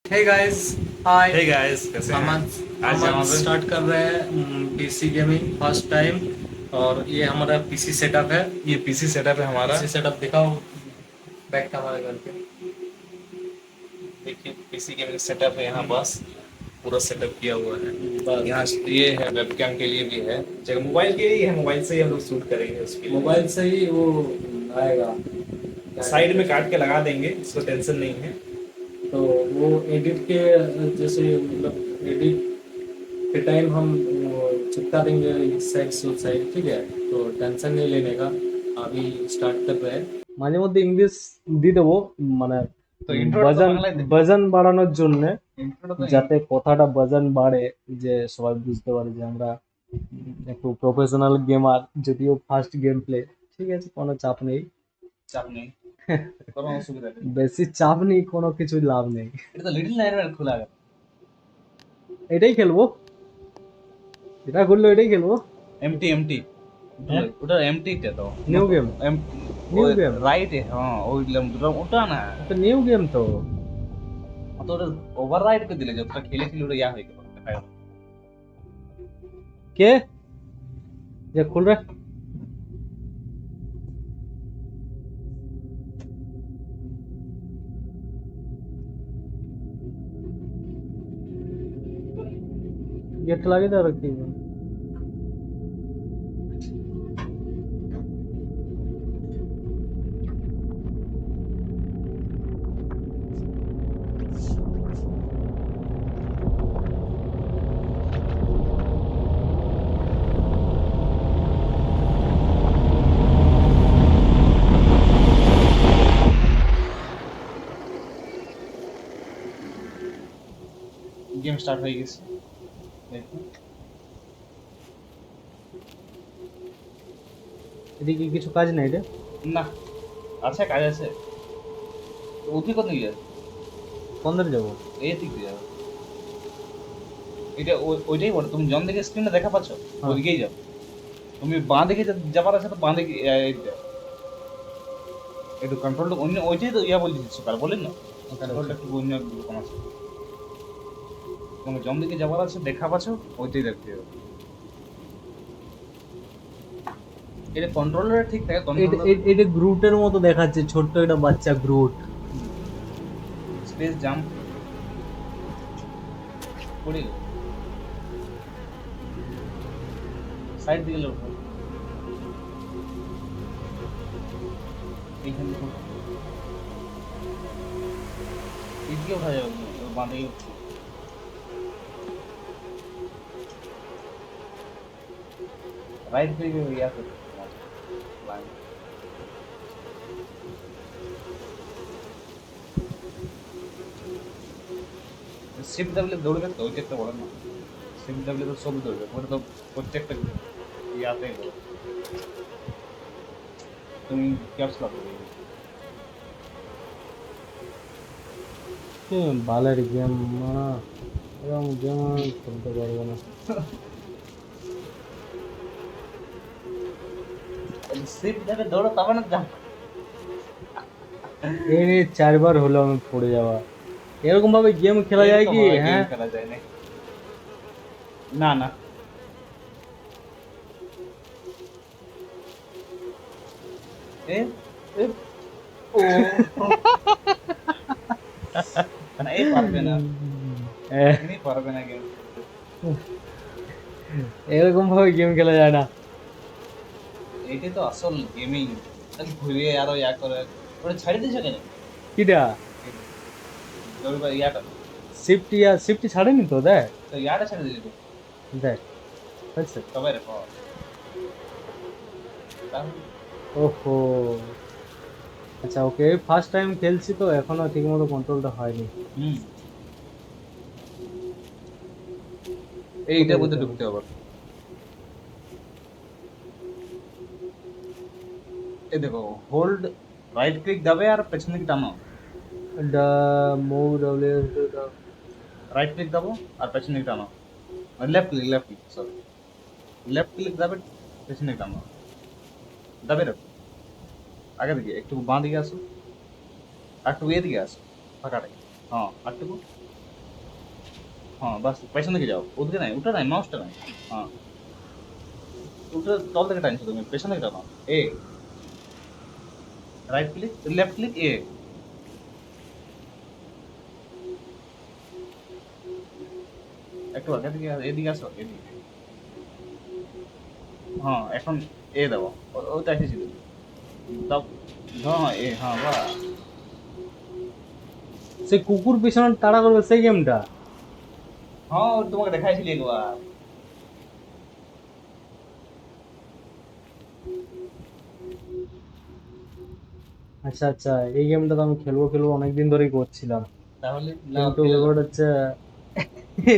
Hey guys, हाय। Hey guys, कैसे हम हैं? आज हम यहाँ आज पे स्टार्ट कर रहे हैं पीसी गेमिंग फर्स्ट टाइम। और ये हमारा पीसी सेटअप है। ये पीसी सेटअप है हमारा। पीसी सेटअप दिखाओ बैक कैमरा करके। देखिए, पीसी गेमिंग सेटअप है यहाँ पास। पूरा सेटअप किया हुआ है। यहाँ बस ये है, वेबकैम के लिए भी है जगह, मोबाइल के लिए है। मोबाइल से ही हम लोग शूट करेंगे उसके लिए। मोबाइल से ही वो आएगा, क्या साइड कहते में काट हैं। के लगा देंगे, इसको टेंशन नहीं है। तो वो एडिट के जैसे मतलब एडिट के टाइम हम वो चिपका देंगे इस साइड से उस साइड, ठीक है। तो टेंशन नहीं लेने का। अभी स्टार्ट कर रहे हैं। মাঝে মধ্যে ইংলিশ দিয়ে দেবো, মানে তো ইন্ট্রোটা তো বাজান বাংলায় দেবে। বাজান বাড়ানোর জন্য, ইন্ট্রোটা তো যাতে কথাটা বাজান বাড়ে, যে সবাই বুঝতে পারে যে আমরা একটু প্রফেশনাল গেমার, যদিও ফার্স্ট গেম প্লে। ঠিক আছে, কোনো চাপ নেই। চাপ নেই, কোনো অসুবিধা নেই। বেশি চাপ নেই, কোনো কিছু লাভ নেই। এটা তো লিটল নাইটমেয়ার খোলা গেল। এটাই খেলবো, এটা করলে এটাই খেলবো। এমটি এমটি হ্যাঁ, ওটা এমটিটা তো নিউ গেম। নিউ ওই গেম, রাইটে, হ্যাঁ ওই ওটা না। তো নিউ গেম তো। তো ওটা ওভার রাইড করে দিলে, যতটা খেলেছিল ওটা ইয়া হয়ে গেল, দেখা গেল। কে যে খুল রে? गेट लागे तो रखी है। গেম স্টার্ট হয়ে গেছে, দেখুন। এদিকে কিছু কাজ নাই রে। না, আছে কাজ আছে। ওদিকে কত নিয়ে যাবে? কোন দিকে যাবো? এই দিক দিয়ে যাবে। এটা ওইটাই বলে, তুমি জন দিকে স্ক্রিনে দেখা পাচ্ছ, হ্যাঁ। ওইদিকেই যাও। তুমি বাঁ দিকে যাবার আছে তো বাঁ দিকে একটু কন্ট্রোলটা অন্য, ওইটাই তো ইয়া বলে দিচ্ছি, কাল বলেন না কন্ট্রোলটা একটু অন্য রকম আছে। তুমি জন দিকে যাবার আছে, দেখা পাচ্ছ, ওইটাই দেখতে হবে। এটা কন্ট্রোলার ঠিক থাকে, কন্ট্রোলার এটা গ্রুটের মতো দেখাচ্ছে, ছোট্ট একটা বাচ্চা গ্রুট। স্পেস জাম্প করে সাইড দিকে লোক এইখান থেকে এদিকে উঠা যাবে, বাঁ দিকে রাইট দিকে ইয়া করতে লাইন। শিফট দাবলে দৌড়বে তো, ওইটা একটা বলে না। শিফট দাবলে তো সব দৌড়বে, ওটা তো প্রত্যেকটা ইয়াতে গেল। তুমি ক্যাপস লক করবে। বালের গেম, এরকম গেম আমি খেলতে পারবো না। শিফট দাবে দৌড়ো, তবে না জাম্প। এই নিয়ে 4 বার হলো আমি পড়ে যাওয়া। এরকম ভাবে গেম খেলা যায় এরকম কি? ভাবে গেম হ্যাঁ, খেলা যায় না। না না, এ এ ও না, এই পারবে না, এখনই পারবে না গেম। এরকম ভাবে গেম খেলা যায় না। এইটাই তো আসল গেমিং। ঘুরিয়ে আরো ইয়া করে, ওটা ছাড়ি দিয়েছে কেন? কিটা? দৌড়বা ইয়াটা, শিফটি ছাড়েনি তো, দেখ। তো ইয়াটা ছেড়ে দিয়েছে দেখ, হয়েছে। সবাই রে পাওয়া। তাহলে ওহো, আচ্ছা ওকে, ফার্স্ট টাইম খেলছি তো এখনো ঠিকমতো কন্ট্রোলটা হয়নি। হুম, এইটার মধ্যে ঢুকতে হবে। এই দেখো, হোল্ড রাইট ক্লিক দাবে আর পেছন দিকে টানো। মুভ ডব্লিউ, রাইট ক্লিক দাবো আর পেছন দিকে টানো। Left click sorry, left click দাবে, পেছন দিকে টানো, দাবে রাখো। আগে দিকে একটু বাঁ দিকে আসো, আর একটু এদিকে আসো, ফাঁকাটাই। হ্যাঁ, আর একটু हाँ बस पैसे लेके जाओ उधर नहीं उठा नहीं माउसটা नहीं हाँ উল্টো তল থেকে টানছো তুমি পেছনে টানো এ রাইট ক্লিক লেফট ক্লিক এ একটু এদিকে এদিকে আসো এদিকে হ্যাঁ এখন এ দাও ওটা এসেছিল দাও হ্যাঁ এ হ্যাঁ বাহ সে কুকুর পিছনে তাড়া করবে সেই গেমটা। হ্যাঁ ওটা তোমাকে দেখাইছিলি একবার আচ্ছা আচ্ছা, এই গেমটা তো আমি খেলবো খেলবো অনেকদিন ধরেই করছিলাম, তাহলে কিন্তু ব্যাপারটা হচ্ছে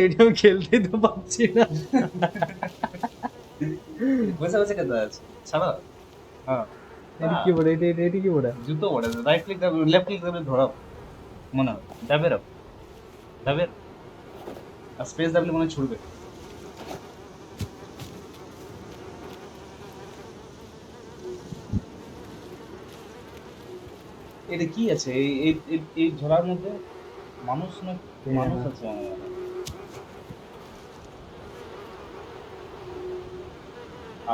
এটা আমি খেলতেই তো পারছি না। বসে বসে খেতে আছে ছাড়ো হ্যাঁ এটা কি বলে, এটা কি বলে? জুতো পড়ে রাইট ক্লিক লেফট ক্লিক করে ধরো মনে হয় ডাবের আপ ডাবের আর স্পেস দাবলে মনে হয় ছুটবে এটা কি আছে এই এই এই ঝোলার মধ্যে মানুষ না মানুষ আছে আমার মনে হয়।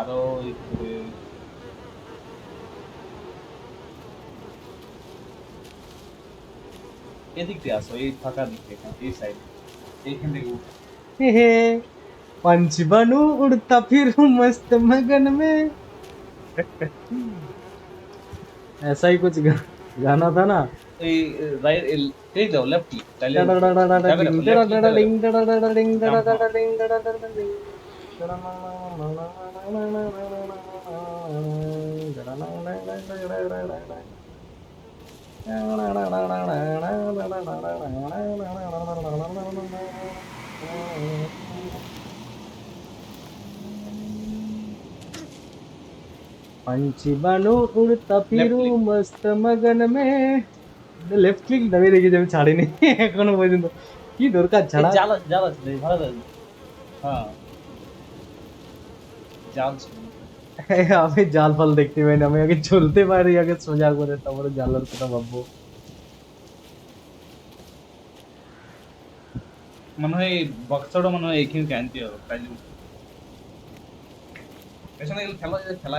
আরো এদিক দিয়ে আসো এই ফাঁকা দিক থেকে এই সাইড এইখান থেকে উঠো हे हे, पंच बनू उड़ता फिरूं मस्त मगन में। ऐसा ही कुछ गाना था ना। এই রাইট এই দাও লেফট ক্লিক তাহলে पंछी बनू उड़ता फिरूं मस्त मगन में। লেফট ক্লিক দাবি রেখেছি আমি, ছাড়িনি এখনো পর্যন্ত। কি দরকার ছাড়া? জাল জাল আছে ভালো লাগে হ্যাঁ জাল ছিল। আমি জাল ফাল দেখতে পাই না, আমি আগে চলতে পারি আগে সোজা করে, তারপরে জালার কথা ভাববো। মনে হয় বক্সটা মনে হয় এইখানে আনতে হবে তাই জন্য পেছনে গেলে খেলা খেলা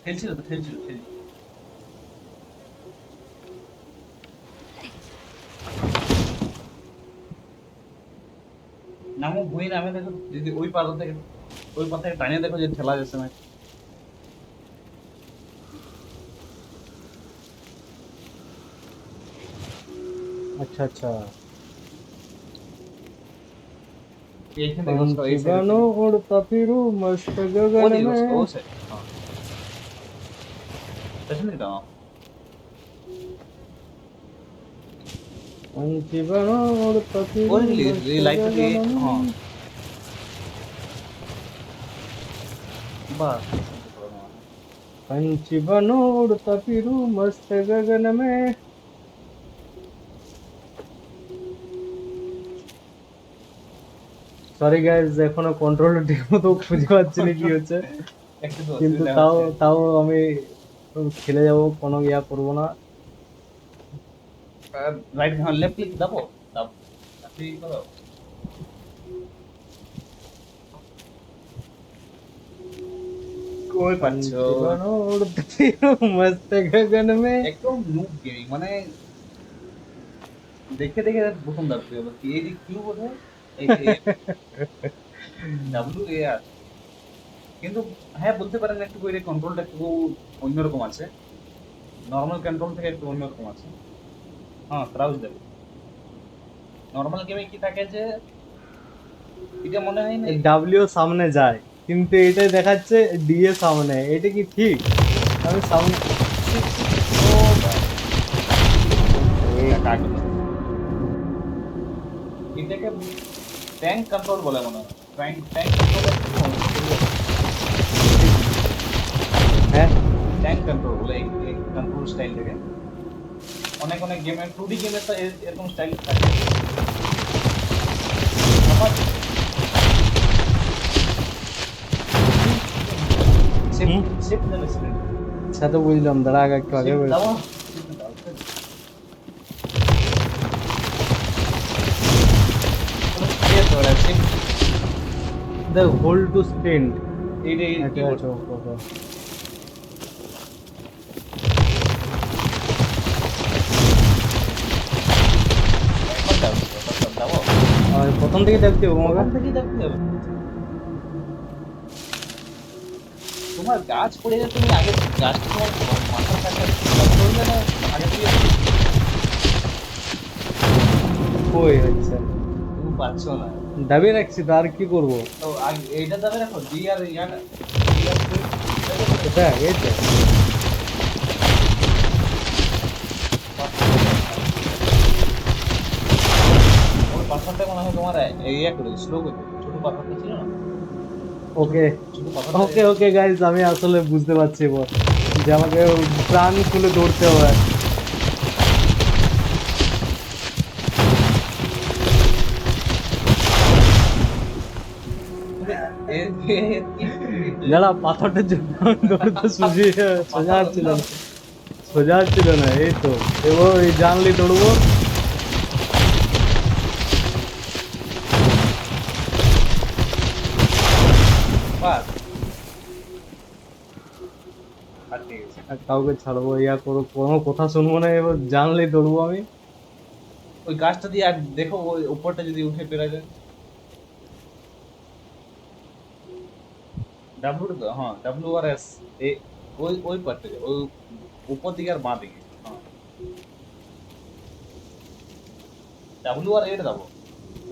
খেলছিল তো খেলছিল নামো বই নামে দেখো যদি ওই পার থেকে ওই পার থেকে টানিয়ে দেখো যে ঠেলা যাচ্ছে না আচ্ছা আচ্ছা, এইখানে দেখো এই पंछी बनू उड़ता फिरूं मस्त ও गगन দেখো में। ও সে হ্যাঁ পেছনে দাও पंछी बनू उड़ता फिरूं ওই দিকে मस्त এই লাইটটা দিয়ে गगन में। হ্যাঁ বাস पंछी बनू उड़ता फिरूं मस्त गगन में। সরি গাইজ, এখনো কন্ট্রোল ঠিক মতো খুঁজে পাচ্ছি না কি হচ্ছে, একটু তো কিন্তু অসুবিধা তাও হচ্ছে। তাও আমি খেলে যাব, কোনো ইয়া করবো না। রাইট হ্যাঁ লেফট ক্লিক দাও দাও আপনি করো কই পাচ্ছো पंछी बनू उड़ता फिरूं मस्त गगन में। একদম নুব গেমিং মানে দেখে দেখে প্রথম লাগছে কি এই কিউ বোধহয় এই ডাব্লিউ এ আর কিন্তু হ্যাঁ বলতে পারেন একটু করে কন্ট্রোলটা একটু অন্যরকম আছে নর্মাল কন্ট্রোল থেকে একটু অন্যরকম আছে হ্যাঁ ক্রাউচ দেবে নর্মাল গেমে কি থাকে যে এটা মনে হয় না ডাব্লিউ সামনে যায়, কিন্তু এটাই দেখাচ্ছে ডি এ সামনে, এটা কি ঠিক? আমি সামনে এটাকে ট্যাঙ্ক কন্ট্রোল বলে মনে হয় ট্যাঙ্ক ট্যাঙ্ক কন্ট্রোল হ্যাঁ ট্যাঙ্ক কন্ট্রোল বলে এই কন্ট্রোল স্টাইল থেকে অনেক অনেক গেমে 2D গেমে তো এরকম স্টাইল থাকে আবার সেফ সেফ দেবে সেফ আচ্ছা তো বুঝলাম, দাঁড়া আগে একটু আগে সেফ বল। দাও দেখ হোল্ড টু স্প্রিন্ট। এইটা আচ্ছা keyboard। আচ্ছা ওকে। একবার দাও, দাও। আর প্রথম থেকে দেখতে হবে আমাকে। প্রথম থেকেই দেখতে হবে। তোমার গাছ পড়ে গেলে তুমি আগে গাছটা তোমার মাথার কাছে ধরবে না আগে থেকে? কই হচ্ছে, তুমি পাচ্ছ না। দাবিয়ে রাখছি তো, আর কি করবো? তো আগে এইটা দাবে রাখো, ডি আর ইয়াটা, ডি আর এটা এই তো। ওর পাথরটা মনে হয় তোমার এই করে স্লো করে দিবে। ছোট পাথরটা ছিল না, ওকে ছোট পাথরটা। ওকে ওকে গাইজ, আমি আসলে বুঝতে পারছি এবার যে আমাকে প্রাণ খুলে দৌড়তে হবে। যারা পাথরটার জন্য দৌড়তে সোজা হচ্ছিল না, সোজা হচ্ছিল না। এই তো এবার এই জানলি দৌড়বো। বাস আর ঠিক আছে। আর কাউকে ছাড়বো ইয়া করো, কোনো কথা শুনবো না, এবার জানলি দৌড়বো আমি। ওই গাছটা দিয়ে আর দেখো ওই উপরটা যদি উঠে পেরা যায়। ডাব্লিউ তো, হ্যাঁ ডাব্লিউ আর এস, এই ওই ওই পার্ট থেকে ওই উপর দিকে আর বাঁ দিকে, হ্যাঁ ডাব্লিউ আর এটা দাও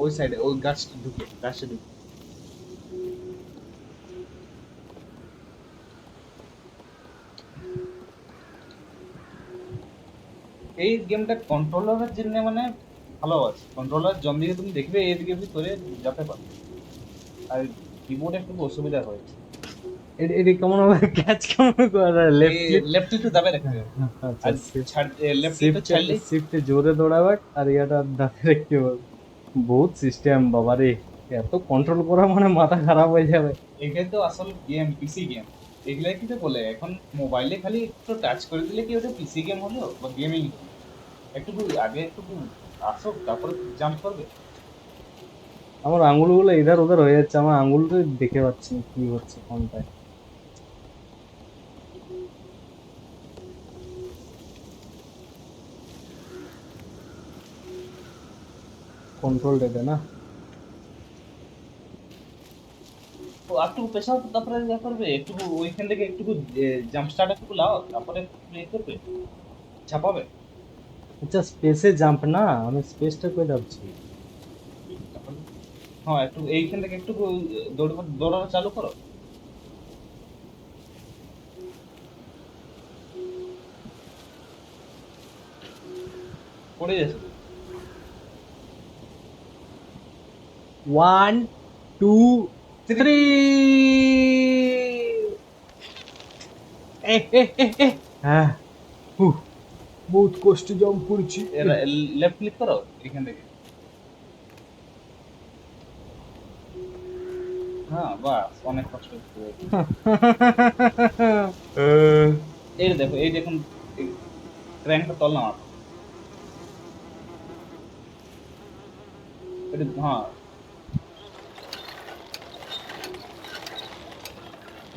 ওই সাইডে, ওই গাছটা ঢুকে, গাছটা ঢুকে। এই গেমটা কন্ট্রোলারের জন্য মানে ভালো আছে, কন্ট্রোলার জম্বিকে তুমি দেখবে এদিকে করে যেতে পারবে, আর কিবোর্ডে একটু অসুবিধা হয়েছে। এটি কেমন হবে, ক্যাচ কেমন করে, লেফট ক্লিক। লেফট একটু দাবে রাখতে হবে, আচ্ছা, আর ছাড় লেফট একটু ছাড়লে শিফটে জোরে দৌড়াবে আর ইয়াটা দাঁড়িয়ে রাখতে হবে। বহুত সিস্টেম বাবারে, এত কন্ট্রোল করা মানে মাথা খারাপ হয়ে যাবে। এখানে তো আসল গেম পিসি গেম, এগুলা কি তো বলে এখন মোবাইলে খালি একটু টাচ করে দিলে কি ওটা পিসি গেম হলো বা গেমিং হলো? একটু আগে একটু আসুক তারপরে জাম্প করবে। আমার আঙুলগুলো ইধার ওধার হয়ে যাচ্ছে, আমার আঙুলটা দেখে পাচ্ছি না কি হচ্ছে কোনটায়। কন্ট্রোল দেবে না। তো একটু পেছাও তো, তারপরে যা করবে একটু ওইখান থেকে একটু জাম্প স্টার্ট একটু লাও, তারপরে প্লে করবে, ছাপাবে। আচ্ছা স্পেসে জাম্প না, আমি স্পেসটা কই যাচ্ছি। তারপরে হ্যাঁ একটু এইখান থেকে একটু দৌড়ানো চালু করো। পড়ে যাচ্ছে। 1 2 3। হ্যাঁ বহুত কষ্ট জাম্প করেছি। লেফট ক্লিক করো এখান থেকে। হ্যাঁ বাস, অনেক কষ্ট হচ্ছে। এই দেখো, এই দেখুন ক্র্যাঙ্কটা তল নামা, এটা হ্যাঁ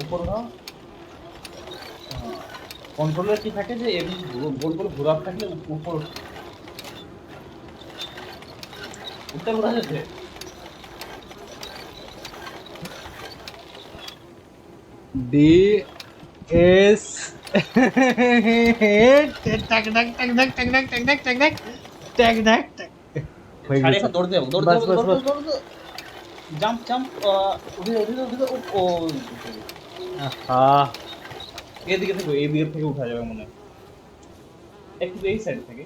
উপর দাও। কন্ট্রোলার কি থাকে যে এমনি গোল গোল ঘোরাতে থাকলে উপর উত্তর ঘোরা যাচ্ছে। ডি এস টাক টাক টাক টাক টাক টাক টাক টাক টাক টাক টাক টাক। হয়ে ছাড়ে গেছে। এখন দৌড় দেবো, দৌড় বাস, দেবো, বাস, বাস। দৌড় দেবো, জাম্প জাম্প, উঠে উঠে উঠে ও আহা, এদিকে থেকে, এই দিকে থেকে উঠা যাবে মনে হয়, একটু এই সাইড থেকে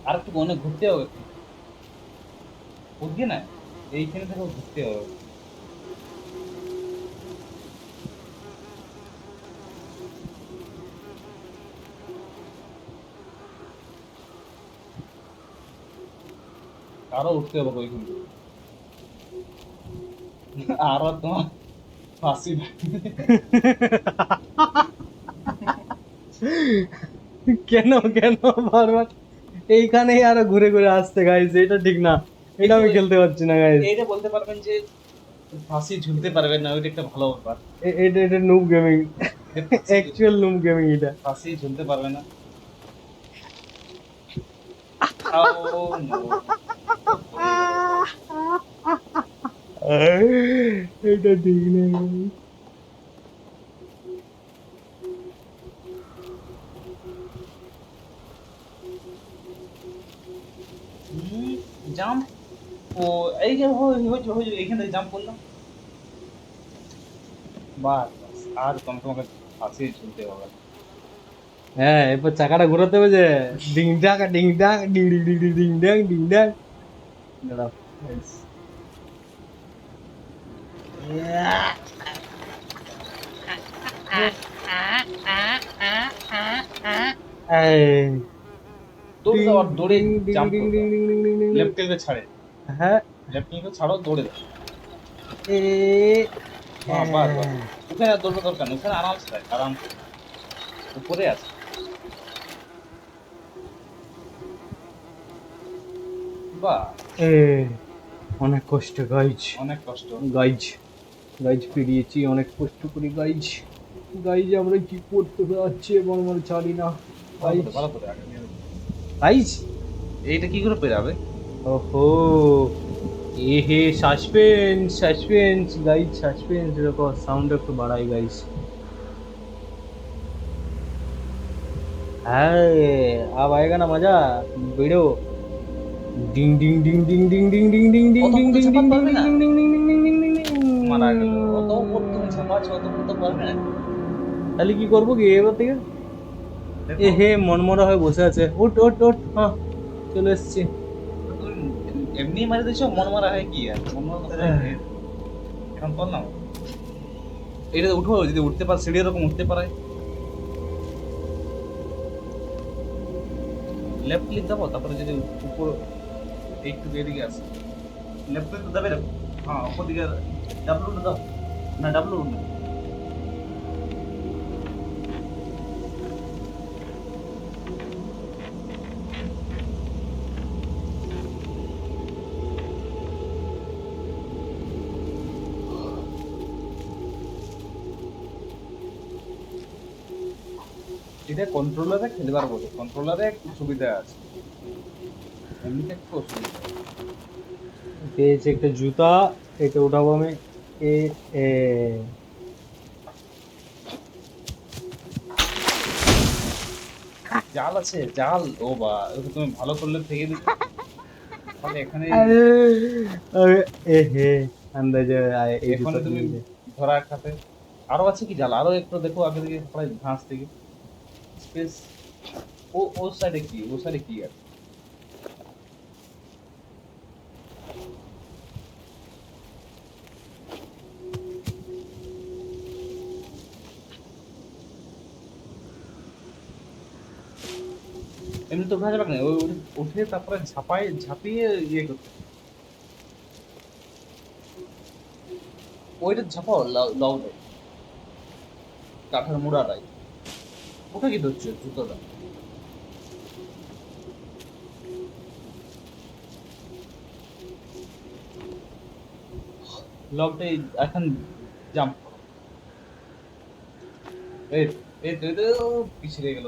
আর একটু অনেক ঘুরতে হবে, বুঝলি না এইখানে থেকে ঘুরতে হবে। আরো উঠতে হবে ওইখান থেকে, আরো তোমার ফাঁসি। কেন কেন বারবার এইখানেই আরো ঘুরে ঘুরে আসছে গাইস, এটা ঠিক না। এটা আমি খেলতে পারছি না গাইস। এইটা বলতে পারবেন যে ফাঁসি ঝুলতে পারবেন না, ওইটা একটা ভালো ব্যাপার। এটা এটা নুব গেমিং, যে ফাঁসি অ্যাকচুয়াল নুব গেমিং এটা। ফাঁসি ঝুলতে পারবে না। আও নো, এটা ঠিক নেই। জাম্প। ও এই যে হয়ে এইখান থেকে জাম্প করলাম, বাস বাস, আর তোমাকে ফাঁসি ঝুলতে হবে না। হ্যাঁ, এরপর চাকাটা ঘোরাতে হবে যে ডিং ডাক ডিং ডাক ডিং ডিং ডিং ডিং ডিং ডাং ডিং ডাং। দাঁড়াও guys। এই, দৌড়ে দাও, আর দৌড়ে ডিং ডিং জাম্প ডিং করো, ডিং ডিং ডিং ডিং ডিং। লেফট ক্লিকে ছাড়ে, হ্যাঁ, লেফট ক্লিকে ছাড়ো, দৌড়ে দাও। এ হ্যাঁ বাস বাস, ওখানে আর দৌড়ানোর দরকার নেই, ওখানে আরামসে থাকে, আরামসে উপরে আছে। বাহ, এ অনেক কষ্ট গাইজ, অনেক কষ্ট। গাইজ গাইজ পেরিয়েছি অনেক কষ্ট করে গাইজ। গাইজ আমরা কি করতে যাচ্ছি এবং আমরা ছাড়ি না গাইজ। ভালো করে আগে নিয়ে। গাইজ এইটা কি করে পেরাবে? ওহো, এ হে সাসপেন্স সাসপেন্স গাইজ, সাসপেন্স। দেখো সাউন্ড একটু বাড়াই গাইজ। হ্যাঁ, अब आएगा ना मजा, वीडियो डिंग डिंग डिंग डिंग डिंग डिंग डिंग डिंग डिंग অত डिंग উপরে डिंग ঝাঁপাতে डिंग পারবে না, डिंग डिंग डिंग डिंग डिंग डिंग डिंग डिंग। মারা গেল। অত উপর তুমি ঝাঁপাচ্ছ, অত উপর তো পারবে না। তাহলে কি করবো কি এবার থেকে? দেখো, এ হে মনমরা হয়ে বসে আছে। উঠ উঠ উঠ, হ্যাঁ চলে এসছি। তুমি এমনি মারি দিচ্ছ, মন মারা হয় কি আর? মন মারা কথা এখন কর না। এটা উঠো, যদি উঠতে পারে, সিঁড়ি এরকম উঠতে পারে। লেফট ক্লিক দাও, তারপরে যদি উপর একটু এদিকে আসে, লেফট ক্লিক দাবে, হ্যাঁ উপর দিকে ডাব্লু দাও, না ডাব্লু না, এটা কন্ট্রোলারে খেলবার বলে, কন্ট্রোলারে একটু সুবিধা আছে, এমনিতে একটু অসুবিধা। পেয়েছি একটা জুতা, এটা উঠাবো আমি। এ এ জাল আছে, জাল। ও বা, ওটা তুমি ভালো করলে থেকে দিতে, তাহলে এখানে আরে আরে এ হে আন্দাজে আয় এই এখানে জুতা তুমি কিনতে। ধরা খাতে। আরো আছে কি জাল? আরো একটু দেখো আগে দিকে, প্রায় ঘাস থেকে স্পেস। ও সাইডে কি, ও সাইডে কি আছে? এমনি তো উঠা যাবে না, ওই উঠে তারপরে ঝাঁপিয়ে ইয়ে করতে, ওইটা ঝাঁপাও, লাউ দেয়, কাঠের মুড়াটাই। ওটা কি ধরছে জুতোটা? লকটাই এখন জাম্প করো। এই এই তো, এই তো, পিছিয়ে গেল।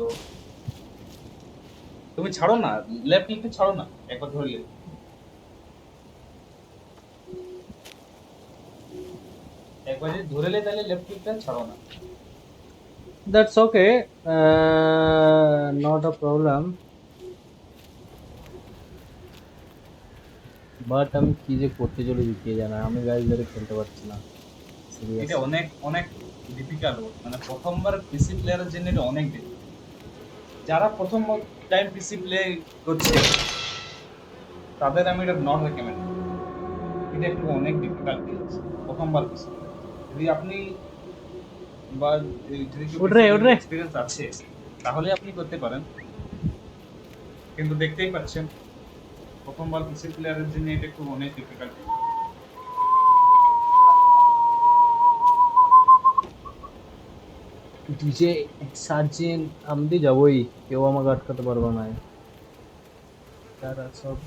তুমি ছাড়ো না, লেফট ক্লিকটা ছাড়ো না, একবার ধরলে। একবার যদি ধরেলে তাহলে লেফট ক্লিকটা ছাড়ো না। That's okay, not a problem. But আমি কি যে করতে চলেছি কে জানে, আমি গাইজ ধরে খেলতে পারছি না সিরিয়াস। এটা অনেক অনেক ডিফিকাল্ট, মানে প্রথমবার পিসি প্লেয়ারের জন্য এটা অনেক difficult। যারা প্রথম টাইম পিসি প্লে করছে তাদের আমি এটা নট রেকমেন্ড। এটা একটু অনেক ডিফিকাল্টি আছে প্রথমবার পিসি। যদি আপনি বা যদি উঠরে, উঠরে। এক্সপিরিয়েন্স আছে তাহলে আপনি করতে পারেন, কিন্তু দেখতেই পাচ্ছেন প্রথমবার পিসি প্লেয়ারের জন্য এটা একটু অনেক ডিফিকাল্টি। ডিজে সার্জেন আমি যাবই, কেউ আমাকে আটকাতে পারবে না। তারা সব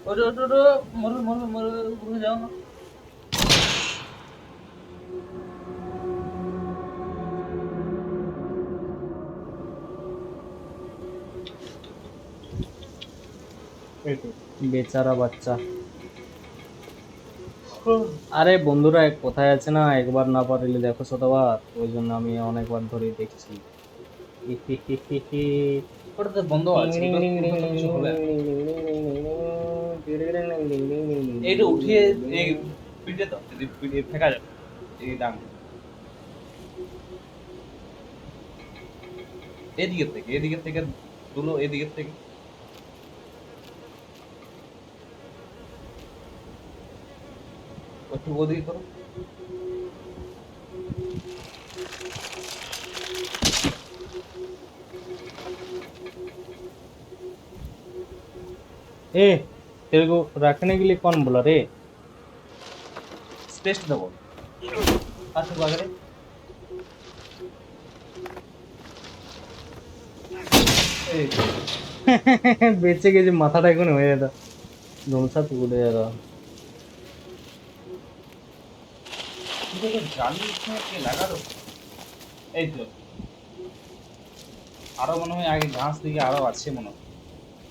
ওরে ওরে ওরে, মরবে মরবে মরবে, উপরে যাও না। এই তো, বেচারা বাচ্চা। আরে বন্ধুরা, এক কথায় আছে না, একবার না পারিলে দেখো শতবার, ওই জন্য আমি অনেকবার ধরেই দেখছি। ওটা তো বন্ধ আছে, ওটা তো কিছু হবে না। এইটা উঠিয়ে এই পিঠে দাও, যদি পিঠে ফেকা যাবে এই ডাং এদিকের থেকে তুলো, এদিকের থেকে। একটু ওদিকে করো। ए तेरे को रखने के लिए कौन बोला रे? স্পেস দেবো আসো বাগারে। এই বেঁচে গেছে, মাথাটা এখন হয়ে যেত, ধমসা উড়ে যেত। তুমি তো জানি কে লাগালো। এই তো আরো মনে হয় আগে ঘাস দিকে আরো আছে মনে হয়,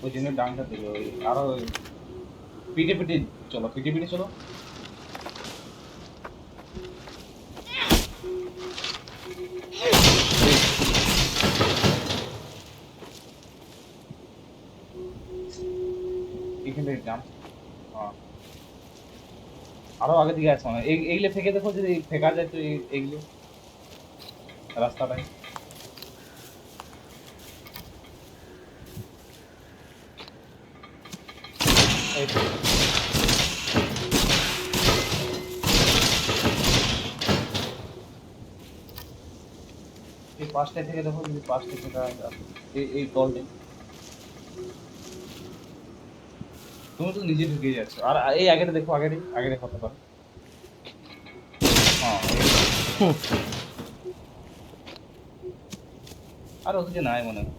ওই জন্য ডাংটা দিল। ওই আরো পিঠে পিঠে চলো, পিঠে পিঠে চলো। এখান থেকে জাম। হ্যাঁ আরো আগে দিকে আছে মানে এইগুলো ফেকে দেখো, যদি ফেকা যায় তো এইগুলো রাস্তাটাই। এই তো। এই পাঁচটায় থেকে দেখো, যদি পাঁচটা ফেকা আসে, এই তলটা তুমি তো নিজে ঢুকে যাচ্ছ। আর এই আগেটা দেখো, আগেটা হতে পারে। হ্যাঁ আর ওদিকে নাই মনে হয়।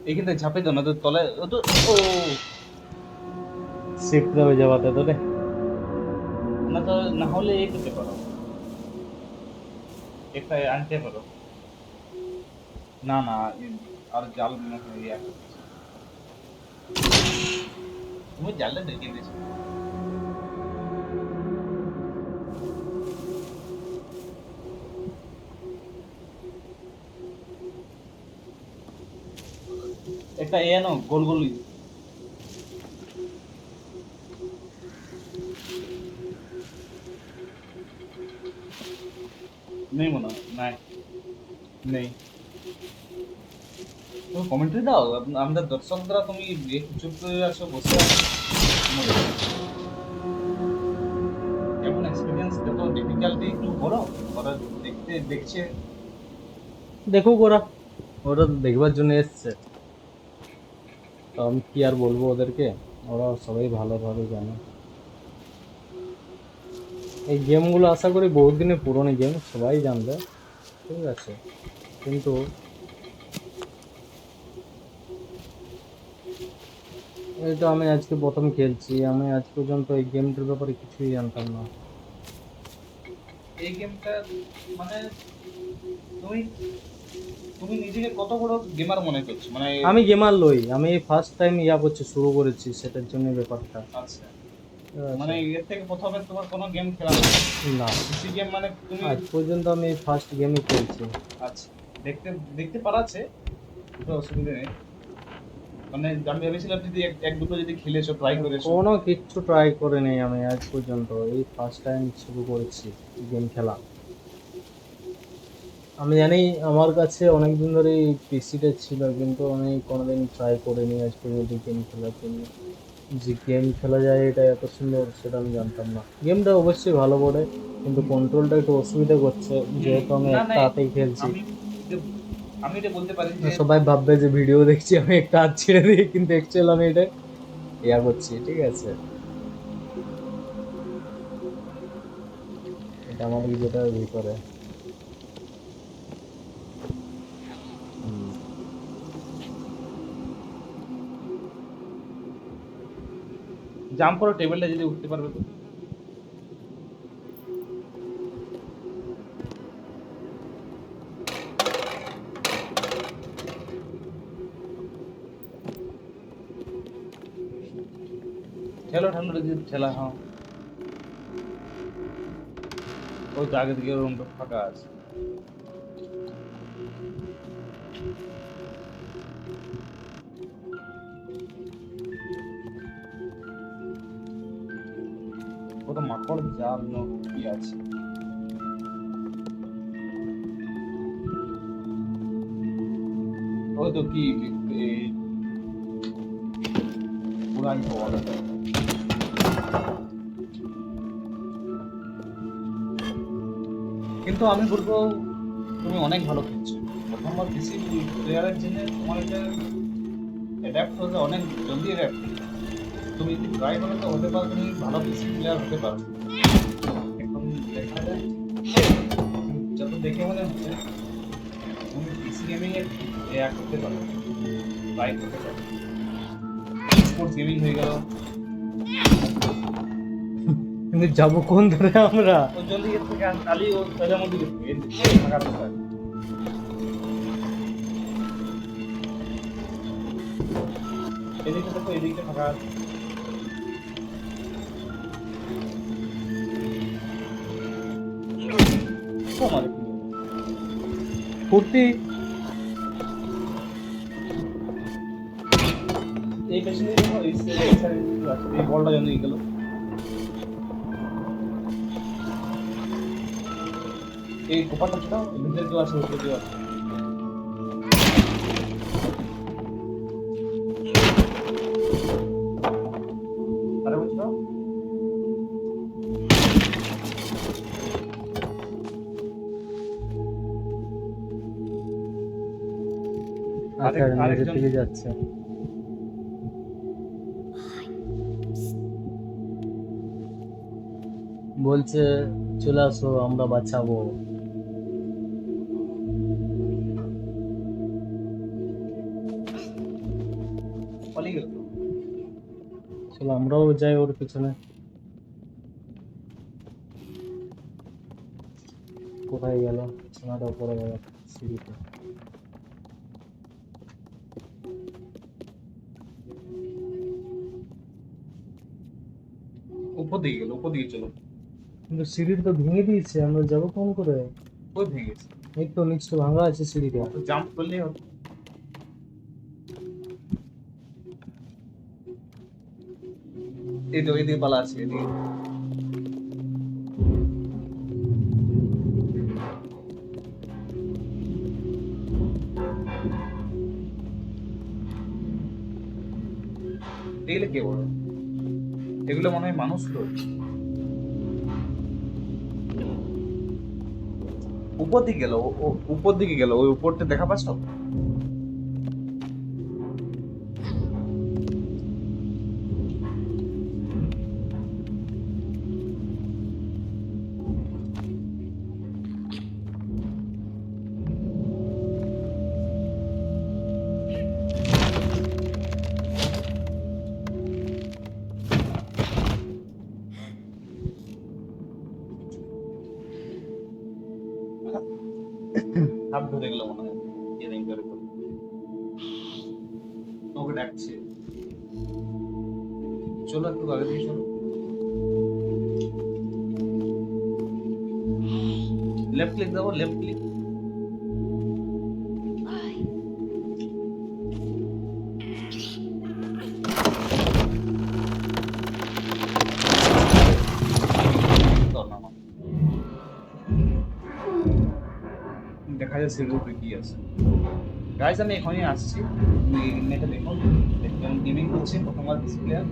এইখান থেকে ঝাঁপে দাও না তো তলায়, ও তো ও শিফট হয়ে যাওয়াতে তো রে। না তো, না হলে এই করতে পারো, একটা আনতে পারো। না না আর জাল মনে হয় ইয়ে আছে। তুমি জালটা দেখিয়ে দিয়েছো। একটা এ আনো গোল গোল, নেই মনে হয়, নাই নেই। তুমি কমেন্ট্রি দাও, আমাদের দর্শকরা, তুমি চুপ করে আছো, বসে আছো। কেমন এক্সপিরিয়েন্স, কত ডিফিকাল্টি একটু বলো। ওরা দেখছে। দেখুক ওরা, ওরা তো দেখবার জন্য এসছে, তো আমি কি আর বলবো ওদেরকে, ওরা সবাই ভালোভাবে জানে। এই গেমগুলো আশা করি বহুত দিনের পুরনো গেম, সবাই জানবে, ঠিক আছে, কিন্তু এই তো আমি আজকে প্রথম খেলছি, আমি আজ পর্যন্ত এই গেমটার ব্যাপারে কিছুই জানতাম না। এই গেমটা মানে তুমি তুমি নিজেকে কত বড় গেমার মনে করছো মানে? আমি গেমার লই, আমি ফার্স্ট টাইম ইয়া করছি, শুরু করেছি, সেটার জন্য ব্যাপারটা। আচ্ছা মানে এর থেকে প্রথমে তোমার কোনো গেম খেলা না, পিসি গেম মানে তুমি? আজ পর্যন্ত আমি ফার্স্ট গেমই খেলছি। আচ্ছা দেখতে দেখতে পারাচ্ছে, কোনো অসুবিধা নেই। মানে আমি ভেবেছিলাম যদি এক দুটো যদি খেলেছো, ট্রাই করেছো। কোনো কিচ্ছু ট্রাই করে নেই আমি আজ পর্যন্ত, এই ফার্স্ট টাইম শুরু করেছি গেম খেলা। আমি জানি আমার কাছে অনেক দিন ধরে এই পিসিটা ছিল, কিন্তু আমি কোনোদিন ট্রাই করিনি আজ পর্যন্ত গেম খেলার জন্য। যে গেম খেলা যায় এটা এত সুন্দর সেটা আমি জানতাম না। গেমটা অবশ্যই ভালো পড়ে, কিন্তু কন্ট্রোলটা একটু অসুবিধা করছে, যেহেতু আমি না না, একটা হাতেই খেলছি। আমি এটা বলতে পারি যে সবাই ভাববে যে ভিডিও দেখছি আমি একটা হাত ছেড়ে দিই, কিন্তু অ্যাকচুয়ালি আমি এটা ইয়া করছি, ঠিক আছে। এমনকি যেটার ভিতরে জাম্প করো টেবিলটা যদি উঠতে পারবে তো। ঠেলো ঠেলো যদি ঠেলা, হ্যাঁ। ওই তো আগে দিকে রুমটা ফাঁকা আছে। কত মাকড় জাল কি আছে। ওই তো কি পুরাই হওয়া। কিন্তু আমি বলবো তুমি অনেক ভালো খেলছো। প্রথমবার পিসি প্লেয়ারের জন্য তোমার এটা অ্যাডাপ্ট হতে অনেক জলদি অ্যাডাপ্ট। তুমি যদি ট্রাই করো তো হতে পারো তুমি ভালো পিসি প্লেয়ার হতে পারো। এখন দেখা যায়, যত দেখে মনে হচ্ছে তুমি পিসি গেমিং এ করতে পারো, ট্রাই করতে পারো। স্পোর্টস গেমিং হয়ে গেল। কিন্তু যাবো কোন ধরে আমরা? ও জলদি এর থেকে আলি ও সোজা মধ্যে থাকা দরকার। এদিকে দেখো, এদিকে ফাঁকা আছে। ও মারে কি ফুর্তি এই পেছনে দেখো, এই সাইডে এই বলটা যেন গেল। এই কোপাটা ছিল ভিতরে কেউ আছে, ভিতরে কেউ আছে। আরে বুঝছো আচ্ছা নিজে থেকে যাচ্ছে। বলছে চলে আসো আমরা বাঁচাবো। পালিয়ে গেল। চলো আমরাও যাই ওর পিছনে। কোথায় গেল? ছেলেটা উপরে গেল সিঁড়িতে। উপর দিকে গেল, উপর দিকে চলো। কিন্তু সিঁড়িটা তো ভেঙে দিয়েছে, আমরা যাবো কোন করে? ওই ভেঙে গেছে, এই তো নিচটা ভাঙা আছে সিঁড়িটা। জাম্প করলেই হতো। এই তো এদিকে পালা আছে, এদিকে। এগুলো কে বড়? এগুলো মনে হয় মানুষ লোক। উপর দিকে গেল, উপর দিকে গেল, ওই উপরটা দেখা পাচ্ছ? হাত ধরে গেল মনে হয়, এদিকে ধরে গেল। ওকে ডাকছে, চলো একটু আগে দিকে চলো। লেফট ক্লিক দাও, লেফট ক্লিক। দেখা যায় সিঁড়ির উপরে কি আছে। গাইজ আমি এখনই আসছি, নেটে দেখুন কেমন গেমিং করছে প্রথমবার পিসি প্লেয়ার।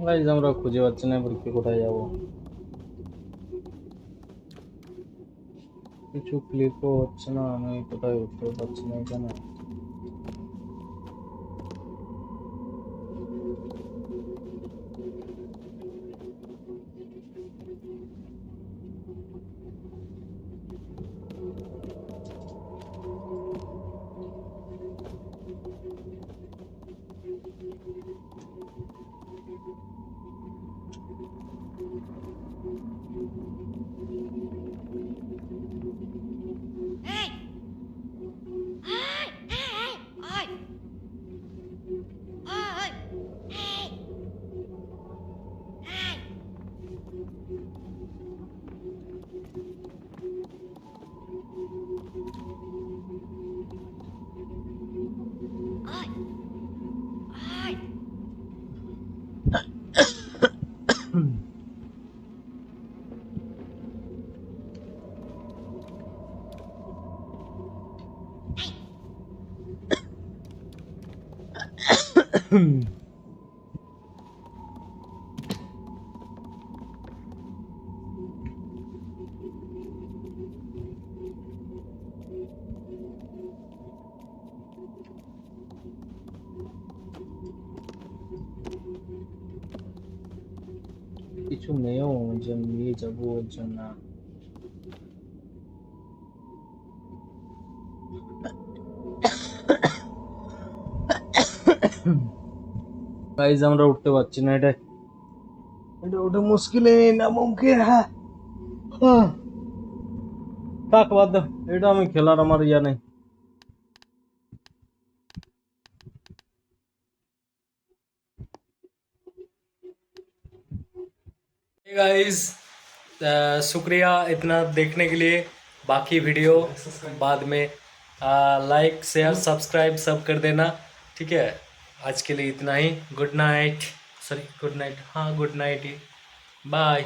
গাইজ আমরা খুঁজে পাচ্ছি না, এবার কি কোথায় যাব? কিছু ক্লিকও হচ্ছে না, আমি কোথায় উঠতে পারছি না এখানে। Hey! Ai! Ai! Ai! Ai! Hey! Ai! Ai! Ai! কিছু নেও যে নিয়ে যাবো ওর জন্য। গাইজ আমরা উঠতে পারছি না, এটা এটা ওটা মুশকিল না মুমকিন। হ্যাঁ হ্যাঁ, থাক বাদ দাও, এটা আমি খেলার আমার ইয়া নেই। गाइस, शुक्रिया इतना देखने के लिए। बाकी वीडियो बाद में लाइक शेयर सब्सक्राइब सब कर देना, ठीक है। आज के लिए इतना ही। Good night, sorry good night, हाँ गुड नाइट ही, बाय।